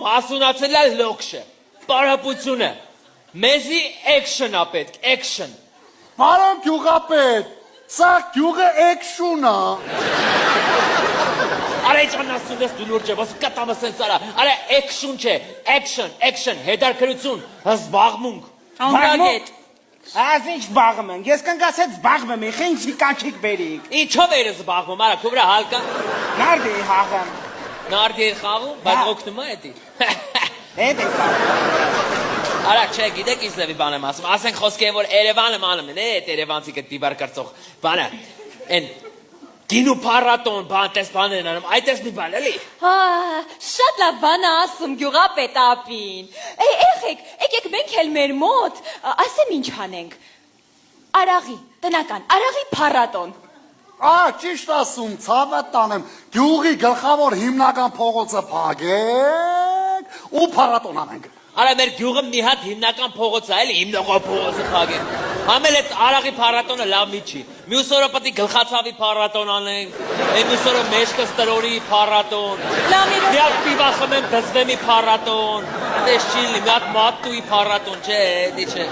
գյուղում հասունացել է լոքշը, պարապությունը, մեզի էքշն ա պետք, էքշն։ Պարոն գյուղապետ, սա գյուղը էքշուն ա։ Արա իջանասուն ես դու լուրջ է, ոսը կտամը սենց արա, արա էքշուն չէ, էքշն, հետարքրություն, զբաղմունք։ Անգագետ, այս ինչ զբաղում ենք, ես կնկասեց զբաղում եք, ինչ վիկանչիկ բերիք։ Ինչով էր զբաղվում, արա, քո վրա հալկա։ Նարդի հաղում։ Նարդի էր խաղում, բայց օգնում է էդի։ Էդ է խաղում։ Արա, չէ, գիտեք ինչ լևի բան եմ ասում, ասենք խոսքի են, որ Երևանը մանում են, էդ Երևանցի կտ դիվար կրծող բանը, են գինու պարատոն, բան տես բան են անում, այդ ես մի բան, էլի։ Շատ լավ բան ասում գյուղապետ ապին։ Էխեք, եկեք մենք էլ մեր մոտ, ասեմ ինչ անենք։ Արաղի, տնական, արաղի պարատոն։ Ճիշտ ասում, ցավը տանեմ, գյուղի գլխավոր հիմնական փողոցը փակեք ու փառատոն անենք։ Արա մեր գյուղը մի հատ հիմնական փողոց է, էլի հիմնական փողոցը փակենք։ Համել այդ արաղի փառատոնը լավ մի չի։ Մյուս օրը պետք է գլխացավի փառատոն անենք, մյուս օրը մեջքը ստրորի փառատոն։ Մի հատ պիվա խմենք դզվեմի փառատոն։ Դες չի լի, մի հատ մատուի փառատոն, չէ, էդի չէ։